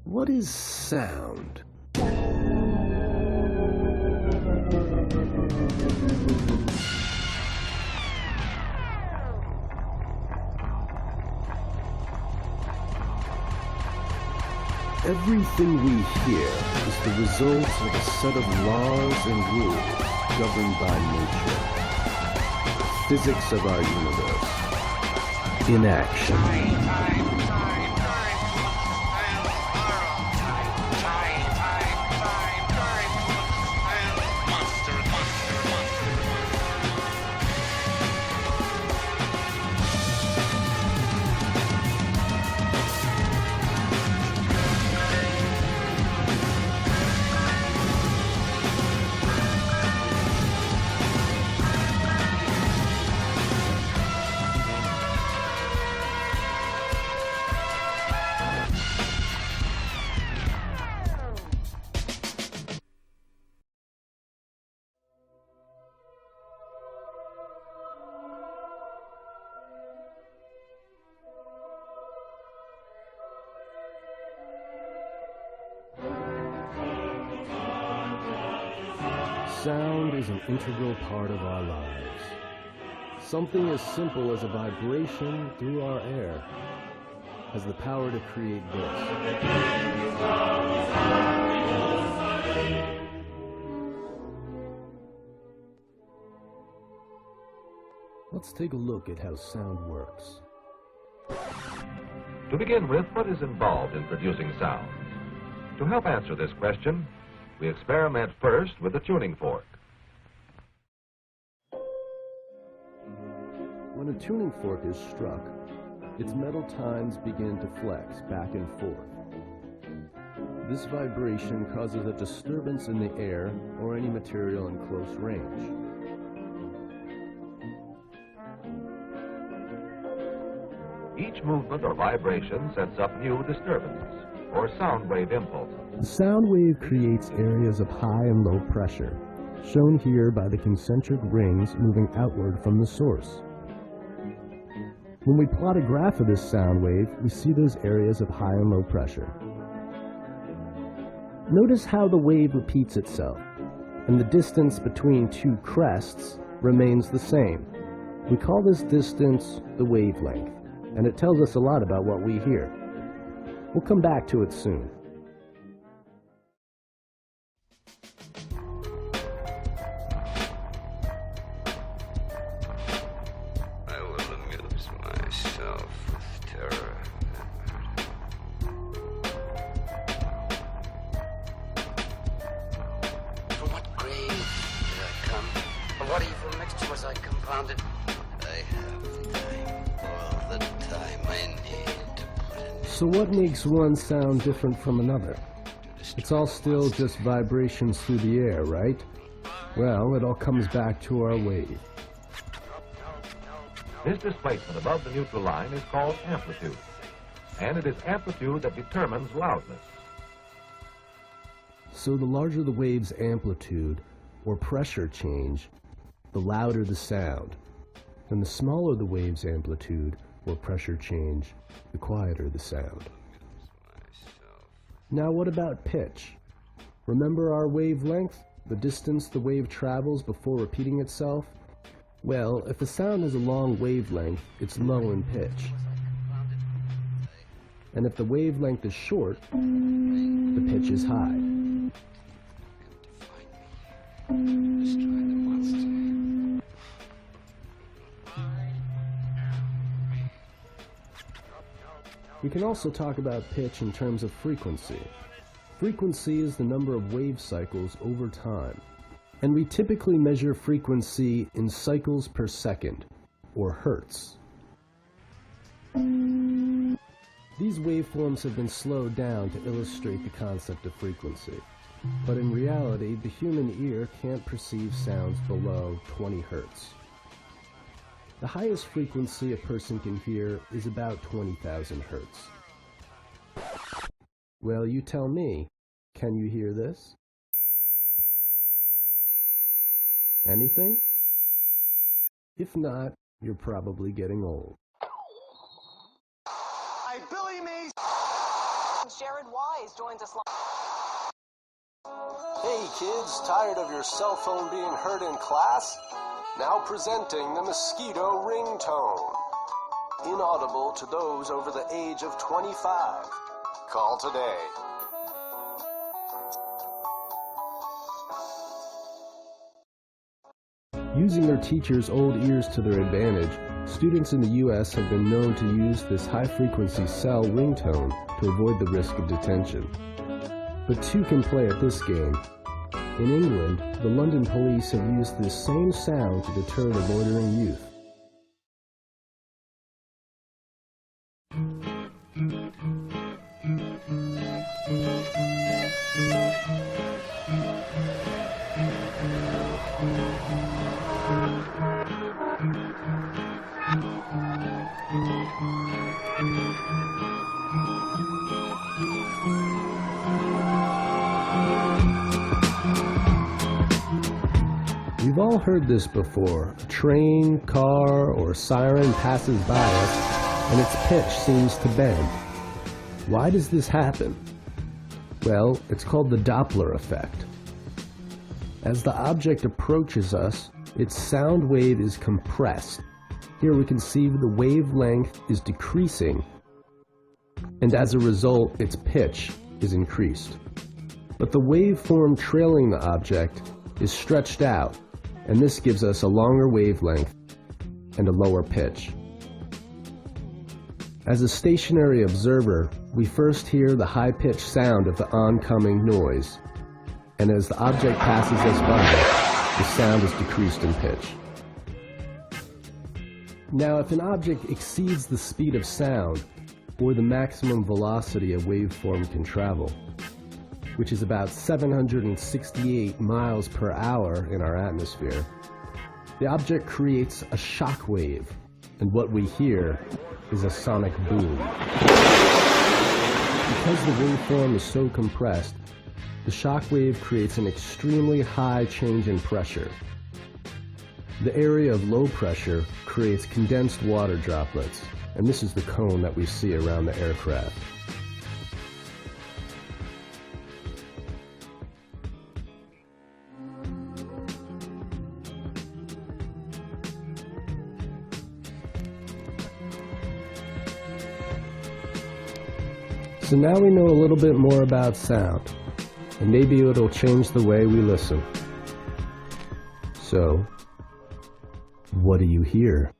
What is sound? Everything we hear is the result of a set of laws and rules governed by nature. The physics of our universe. In action. Sound is an integral part of our lives. Something as simple as a vibration through our air has the power to create this. Let's take a look at how sound works. To begin with, what is involved in producing sound? To help answer this question, we experiment first with the tuning fork. When a tuning fork is struck, its metal tines begin to flex back and forth. This vibration causes a disturbance in the air or any material in close range. Each movement or vibration sets up new disturbances, or sound wave impulses. The sound wave creates areas of high and low pressure, shown here by the concentric rings moving outward from the source. When we plot a graph of this sound wave, we see those areas of high and low pressure. Notice how the wave repeats itself, and the distance between two crests remains the same. We call this distance the wavelength, and it tells us a lot about what we hear. We'll come back to it soon. I will amuse myself with terror. From what grave did I come? From what evil mixture was I compounded? I have the time, all the time I need to put in. So what makes one sound different from another? It's all still just vibrations through the air, right? Well, it all comes back to our wave. This displacement above the neutral line is called amplitude, and it is amplitude that determines loudness. So the larger the wave's amplitude, or pressure change, the louder the sound. And the smaller the wave's amplitude, or pressure change, the quieter the sound. Now what about pitch? Remember our wavelength, the distance the wave travels before repeating itself? Well, if a sound has a long wavelength, it's low in pitch. And if the wavelength is short, the pitch is high. We can also talk about pitch in terms of frequency. Frequency is the number of wave cycles over time, and we typically measure frequency in cycles per second, or hertz. These waveforms have been slowed down to illustrate the concept of frequency, but in reality, the human ear can't perceive sounds below 20 hertz. The highest frequency a person can hear is about 20,000 hertz. Well, you tell me, can you hear this? Anything? If not, you're probably getting old. Hey, Billy me Jared Wise joins us live. Hey kids, tired of your cell phone being heard in class? Now presenting the mosquito ringtone. Inaudible to those over the age of 25. Call today. Using their teachers' old ears to their advantage, students in the U.S. have been known to use this high-frequency cell ringtone to avoid the risk of detention. But two can play at this game. In England, the London police have used this same sound to deter the loitering youth. We've all heard this before. A train, car, or siren passes by us, and its pitch seems to bend. Why does this happen? Well, it's called the Doppler Effect. As the object approaches us, its sound wave is compressed. Here we can see the wavelength is decreasing, and as a result, its pitch is increased. But the waveform trailing the object is stretched out, and this gives us a longer wavelength and a lower pitch. As a stationary observer, we first hear the high-pitched sound of the oncoming noise, and as the object passes us by, the sound is decreased in pitch. Now, if an object exceeds the speed of sound, or the maximum velocity a waveform can travel, which is about 768 miles per hour in our atmosphere, the object creates a shock wave, and what we hear is a sonic boom. Because the waveform is so compressed, the shock wave creates an extremely high change in pressure. The area of low pressure creates condensed water droplets, and this is the cone that we see around the aircraft. So now we know a little bit more about sound, and maybe it'll change the way we listen. So, what do you hear?